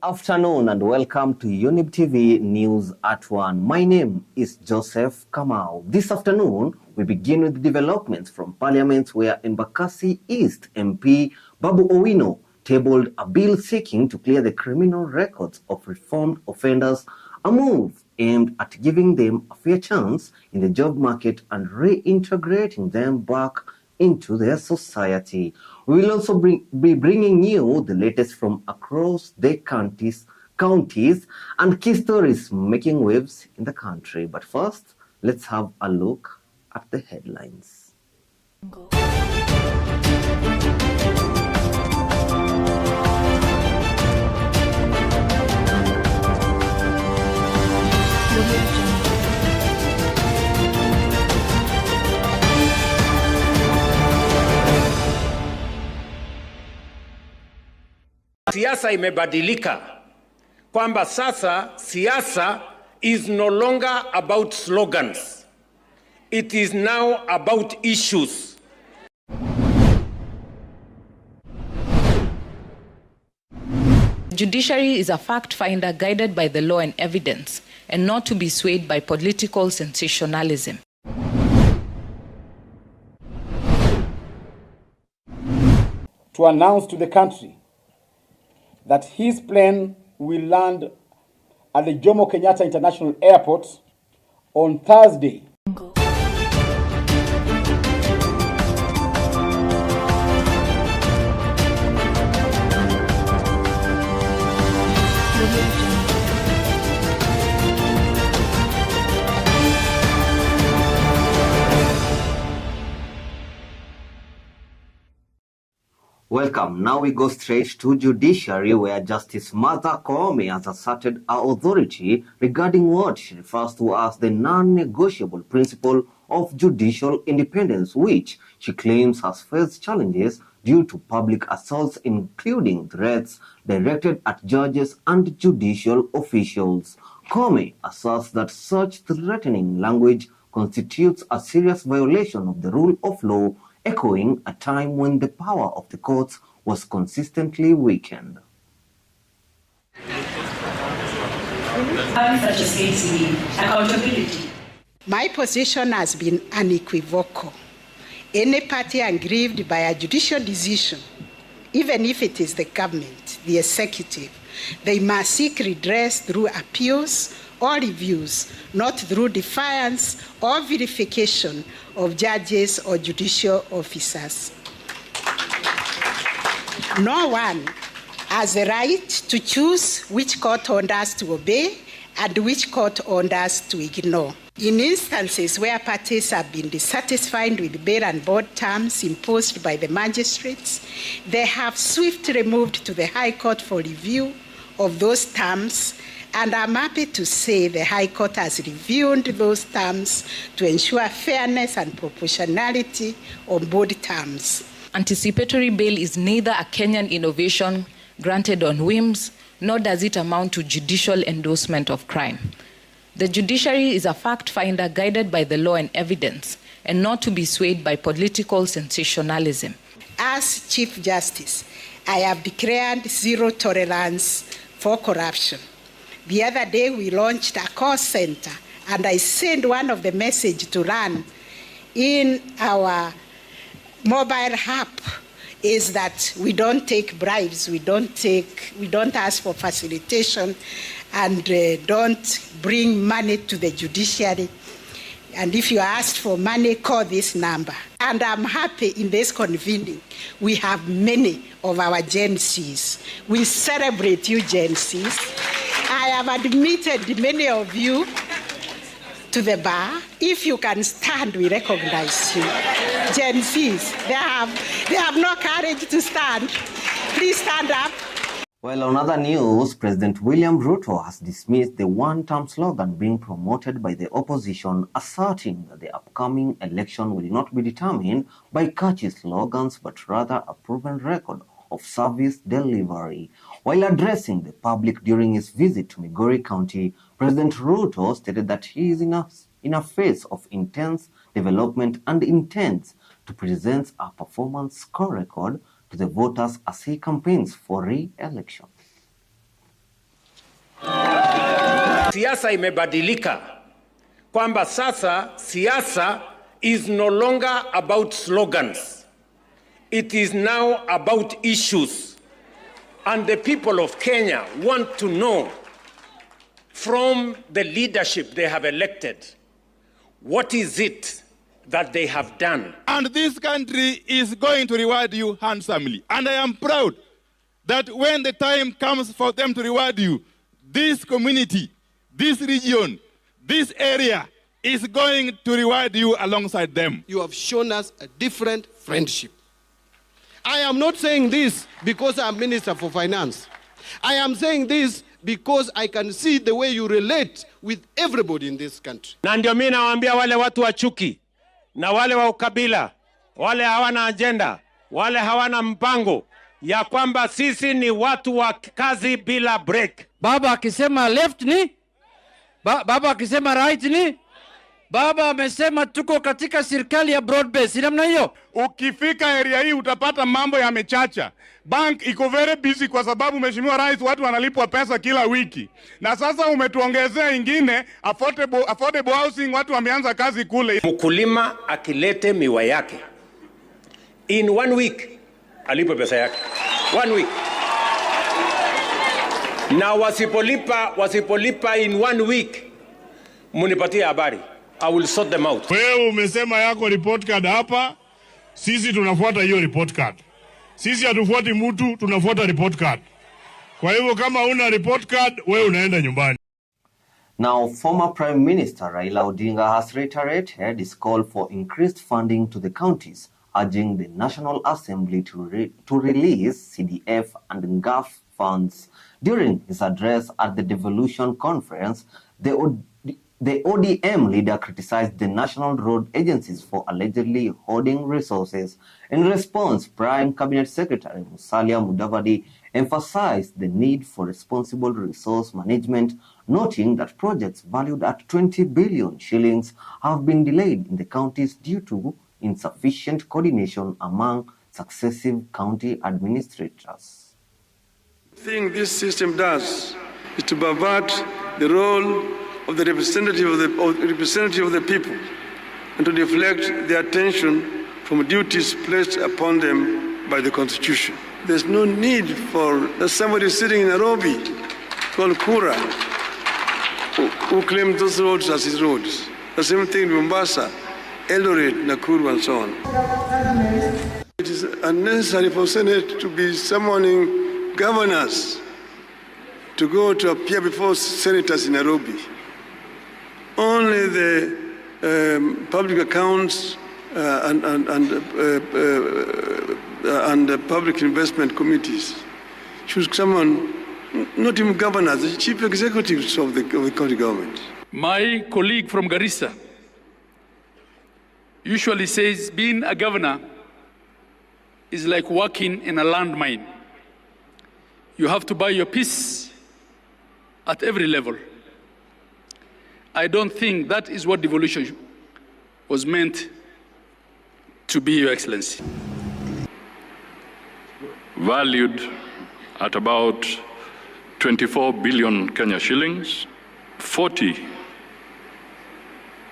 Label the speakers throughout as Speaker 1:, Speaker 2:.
Speaker 1: Afternoon and welcome to Younib TV News at 1. My name is Joseph Kamau. This afternoon, we begin with developments from Parliament where Embakasi East MP Babu Owino tabled a bill seeking to clear the criminal records of reformed offenders, a move aimed at giving them a fair chance in the job market and reintegrating them back into their society. We will also be bringing you the latest from across the counties and key stories making waves in the country. But first, let's have a look at the headlines.
Speaker 2: Siasa imebadilika, kwamba sasa siasa is no longer about slogans. It is now about issues.
Speaker 3: Judiciary is a fact finder guided by the law and evidence, and not to be swayed by political sensationalism.
Speaker 4: To announce to the country that his plane will land at the Jomo Kenyatta International Airport on Thursday.
Speaker 1: Welcome. Now we go straight to judiciary where Justice Martha Koome has asserted her authority regarding what she refers to as the non-negotiable principle of judicial independence, which she claims has faced challenges due to public assaults, including threats directed at judges and judicial officials. Koome asserts that such threatening language constitutes a serious violation of the rule of law, echoing a time when the power of the courts was consistently weakened.
Speaker 5: Such as accountability. My position has been unequivocal. Any party aggrieved by a judicial decision, even if it is the government, the executive, they must seek redress through appeals or reviews, not through defiance or verification of judges or judicial officers. No one has the right to choose which court orders to obey and which court orders to ignore. In instances where parties have been dissatisfied with bail and board terms imposed by the magistrates, they have swiftly moved to the High Court for review of those terms, and I'm happy to say the High Court has reviewed those terms to ensure fairness and proportionality on both terms.
Speaker 3: Anticipatory bail is neither a Kenyan innovation granted on whims, nor does it amount to judicial endorsement of crime. The judiciary is a fact finder guided by the law and evidence, and not to be swayed by political sensationalism.
Speaker 5: As Chief Justice, I have declared zero tolerance for corruption. The other day we launched a call center, and I sent one of the messages to run in our mobile app is that we don't take bribes, we don't ask for facilitation, and don't bring money to the judiciary. And if you ask for money, call this number. And I'm happy in this convening, we have many of our Gen Cs. We celebrate you, Gen Cs. I have admitted many of you to the bar. If you can stand, we recognize you. Gen Zs, they have no courage to stand. Please stand up.
Speaker 1: Well, on other news, President William Ruto has dismissed the one-term slogan being promoted by the opposition, asserting that the upcoming election will not be determined by catchy slogans, but rather a proven record of service delivery. While addressing the public during his visit to Migori County, President Ruto stated that he is in a phase of intense development and intends to present a performance score record to the voters as he campaigns for re-election.
Speaker 2: Siasa imebadilika, kwamba sasa siasa is no longer about slogans. It is now about issues. And the people of Kenya want to know from the leadership they have elected, what is it that they have done?
Speaker 6: And this country is going to reward you handsomely. And I am proud that when the time comes for them to reward you, this community, this region, this area is going to reward you alongside them.
Speaker 7: You have shown us a different friendship. I am not saying this because I'm Minister for Finance. I am saying this because I can see the way you relate with everybody in this country.
Speaker 2: Na ndio mimi nawaambia wale watu wa chuki na wale wa ukabila, wale hawana agenda, wale hawana mpango, ya kwamba sisi ni watu wa kazi bila break.
Speaker 8: Baba akisema left ni baba akisema right ni baba amesema tuko katika serikali ya broad base. Namna hiyo
Speaker 6: ukifika area hii utapata mambo yamechacha. Bank iko very busy kwa sababu mheshimiwa rais watu wanalipwa pesa kila wiki. Na sasa umetuongezea ingine affordable housing, watu wameanza kazi kule.
Speaker 2: Mkulima akilete miwa yake in 1 week alipo pesa yake 1 week. Na wasipolipa in 1 week, munipatie habari. I will sort them out.
Speaker 6: Wewe umesema yako report card hapa, sisi tunafuata hiyo report card. Sisi hatufuati mtu, tunafuata report card. Kwa hivyo kama una report card, wewe unaenda nyumbani.
Speaker 1: Now, former Prime Minister Raila Odinga has reiterated his call for increased funding to the counties, urging the National Assembly to release CDF and NGAF funds. During his address at the devolution conference, the ODM leader criticized the national road agencies for allegedly hoarding resources. In response, Prime Cabinet Secretary Musalia Mudavadi emphasized the need for responsible resource management, noting that projects valued at 20 billion shillings have been delayed in the counties due to insufficient coordination among successive county administrators.
Speaker 9: The thing this system does is to pervert the role of the representative of the people and to deflect their attention from duties placed upon them by the Constitution. There's no need for somebody sitting in Nairobi called Kura who claims those roads as his roads. The same thing in Mombasa, Eldoret, Nakuru, and so on. It is unnecessary for Senate to be summoning governors to go to appear before senators in Nairobi. Only the public accounts and the public investment committees should summon not even governors, the chief executives of the county government.
Speaker 10: My colleague from Garissa usually says being a governor is like working in a landmine. You have to buy your peace at every level. I don't think that is what devolution was meant to be, Your Excellency.
Speaker 11: Valued at about 24 billion Kenya shillings, 40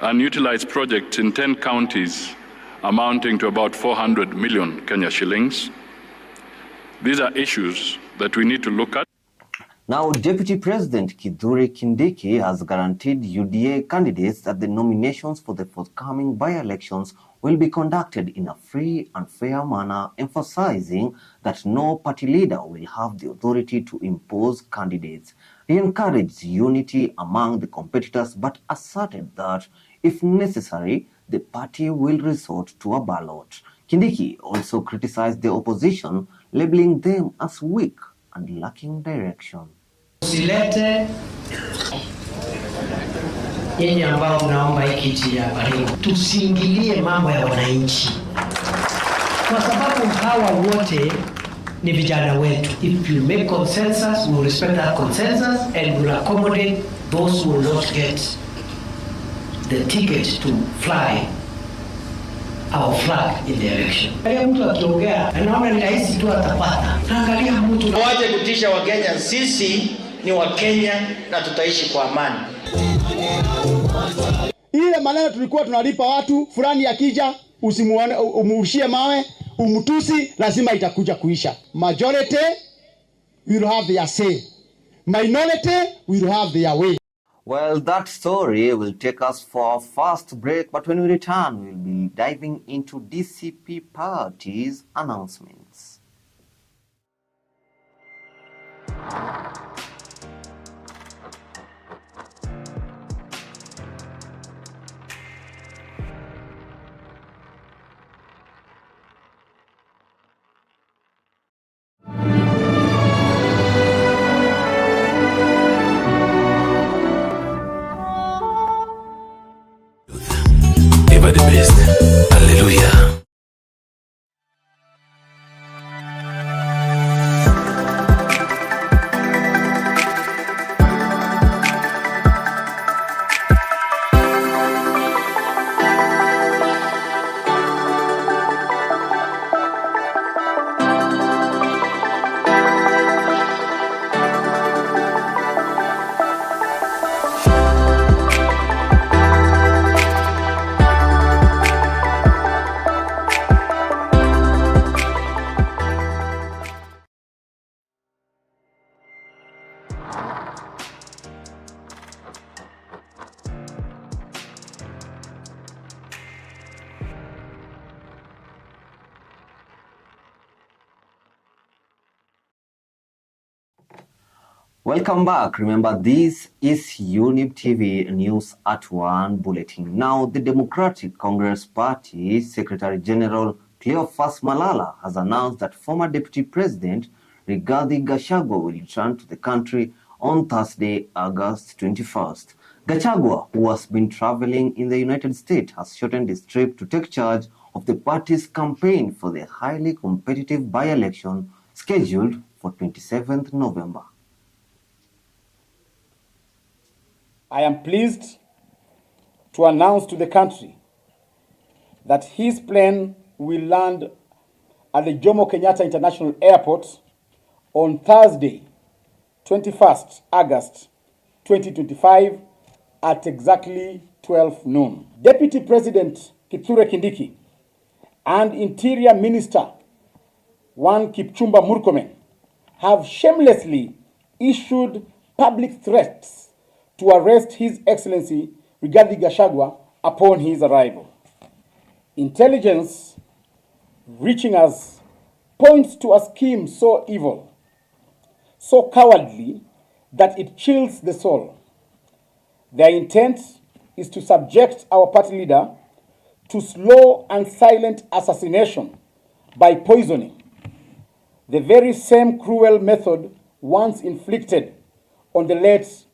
Speaker 11: unutilized projects in 10 counties amounting to about 400 million Kenya shillings. These are issues that we need to look at.
Speaker 1: Now, Deputy President Kithure Kindiki has guaranteed UDA candidates that the nominations for the forthcoming by-elections will be conducted in a free and fair manner, emphasizing that no party leader will have the authority to impose candidates. He encouraged unity among the competitors but asserted that, if necessary, the party will resort to a ballot. Kindiki also criticized the opposition, labeling them as weak and lacking direction.
Speaker 12: Usilete yenye ambao mnaomba hiki kiti ya karibu, tusiingilie mambo ya wananchi, kwa sababu hawa wote ni vijana wetu. If you make consensus, we will respect that consensus and will accommodate those who will not get the ticket to fly our flag in the election. Angalia mtu akiongea, anaona ni rahisi tu atapata. Angalia mtu.
Speaker 13: Waje kutisha Wakenya, sisi
Speaker 12: ni Wakenya na tutaishi kwa amani.
Speaker 4: Ile maneno tulikuwa tunalipa watu fulani, akija umurushie mawe, umutusi, lazima itakuja kuisha. Majority will have their say. Minority will have their way.
Speaker 1: Well, that story will take us for a first break, but when we return, we'll be diving into DCP party's announcements.
Speaker 13: Ever the best. Hallelujah.
Speaker 1: Welcome back. Remember, this is Younib TV News at 1 Bulletin. Now, the Democratic Congress Party Secretary General Cleophas Malala has announced that former Deputy President Rigathi Gachagua will return to the country on Thursday, August 21st. Gachagua, who has been traveling in the United States, has shortened his trip to take charge of the party's campaign for the highly competitive by-election scheduled for 27th November.
Speaker 4: I am pleased to announce to the country that his plane will land at the Jomo Kenyatta International Airport on Thursday, 21st August 2025 at exactly 12 noon. Deputy President Kithure Kindiki and Interior Minister Kipchumba Murkomen have shamelessly issued public threats to arrest His Excellency Rigathi Gachagua upon his arrival. Intelligence reaching us points to a scheme so evil, so cowardly, that it chills the soul. Their intent is to subject our party leader to slow and silent assassination by poisoning, the very same cruel method once inflicted on the late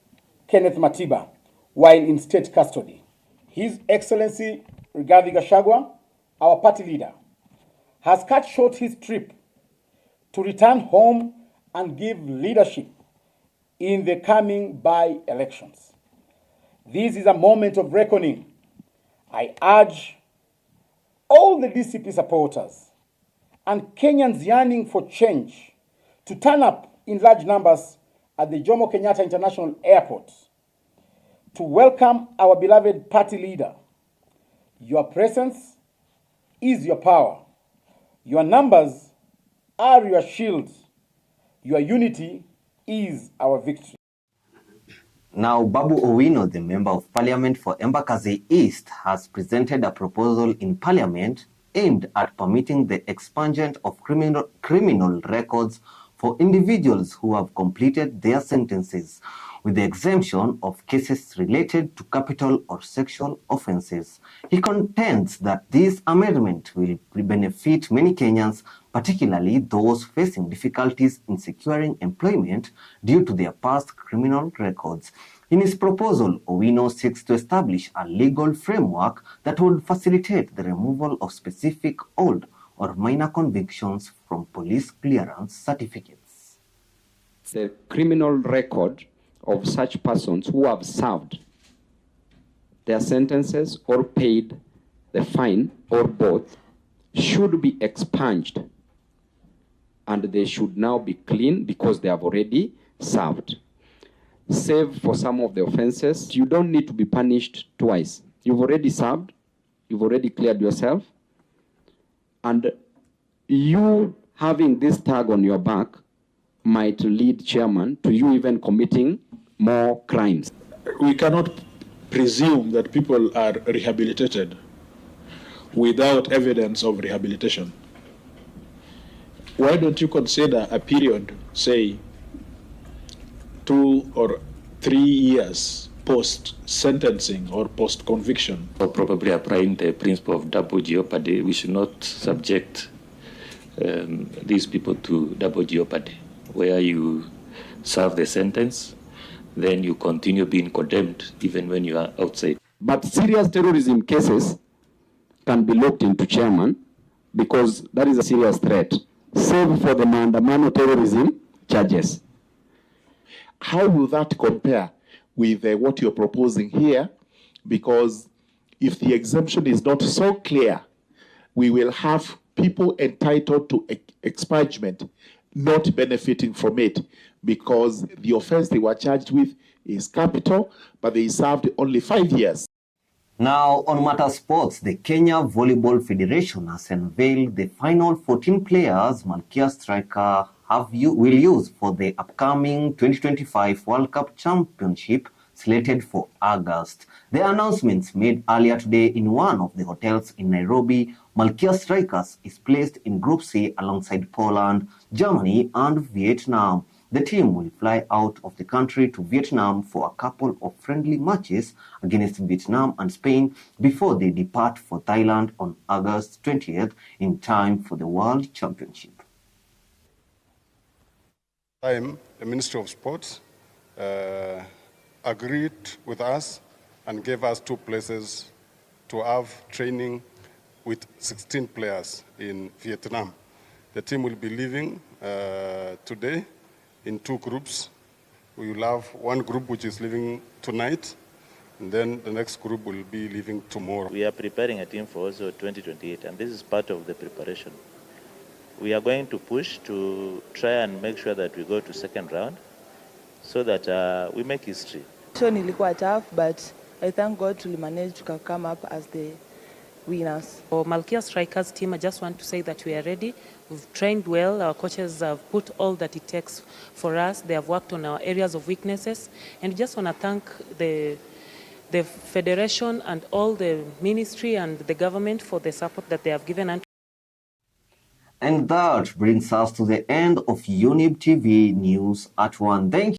Speaker 4: Kenneth Matiba while in state custody. His Excellency Rigathi Gachagua, our party leader, has cut short his trip to return home and give leadership in the coming by-elections. This is a moment of reckoning. I urge all the DCP supporters and Kenyans yearning for change to turn up in large numbers at the Jomo Kenyatta International Airport to welcome our beloved party leader. Your presence is your power. Your numbers are your shield. Your unity is our victory.
Speaker 1: Now, Babu Owino, the Member of Parliament for Embakasi East, has presented a proposal in Parliament aimed at permitting the expungement of criminal records for individuals who have completed their sentences, with the exemption of cases related to capital or sexual offenses. He contends that this amendment will benefit many Kenyans, particularly those facing difficulties in securing employment due to their past criminal records. In his proposal, Owino seeks to establish a legal framework that would facilitate the removal of specific old or minor convictions from police clearance certificates.
Speaker 14: The criminal record of such persons who have served their sentences or paid the fine or both should be expunged, and they should now be clean because they have already served. save for some of the offenses. You don't need to be punished twice. You've already served, you've already cleared yourself, and you having this tag on your back might lead, Chairman, to you even committing more crimes.
Speaker 15: We cannot presume that people are rehabilitated without evidence of rehabilitation. Why don't you consider a period, say, 2 or 3 years post-sentencing or post-conviction?
Speaker 13: Or probably applying the principle of double jeopardy, we should not subject these people to double jeopardy, where you serve the sentence, then you continue being condemned even when you are outside.
Speaker 14: But serious terrorism cases can be looked into, Chairman, because that is a serious threat, save for the maandamano terrorism charges.
Speaker 15: How will that compare with what you're proposing here? Because if the exemption is not so clear, we will have people entitled to expungement not benefiting from it, because the offense they were charged with is capital, but they served only 5 years.
Speaker 1: Now, on Matter Sports, the Kenya Volleyball Federation has unveiled the final 14 players Malkia striker will use for the upcoming 2025 World Cup Championship slated for August. The announcements made earlier today in one of the hotels in Nairobi. Malkia Strikers is placed in Group C alongside Poland, Germany, and Vietnam. The team will fly out of the country to Vietnam for a couple of friendly matches against Vietnam and Spain before they depart for Thailand on August 20th in time for the World Championship.
Speaker 16: The Ministry of Sports agreed with us and gave us 2 places to have training with 16 players in Vietnam. The team will be leaving today in 2 groups. We will have one group which is leaving tonight, and then the next group will be leaving tomorrow.
Speaker 17: We are preparing a team for also 2028, and this is part of the preparation. We are going to push to try and make sure that we go to second round so that we make history.
Speaker 18: Ilikuwa tough, but I thank God to manage to come up as the winners.
Speaker 19: For Malkia Strikers team, I just want to say that we are ready. We've trained well. Our coaches have put all that it takes for us. They have worked on our areas of weaknesses. And we just want to thank the federation and all the ministry and the government for the support that they have given.
Speaker 1: And that brings us to the end of Younib TV News at 1. Thank you.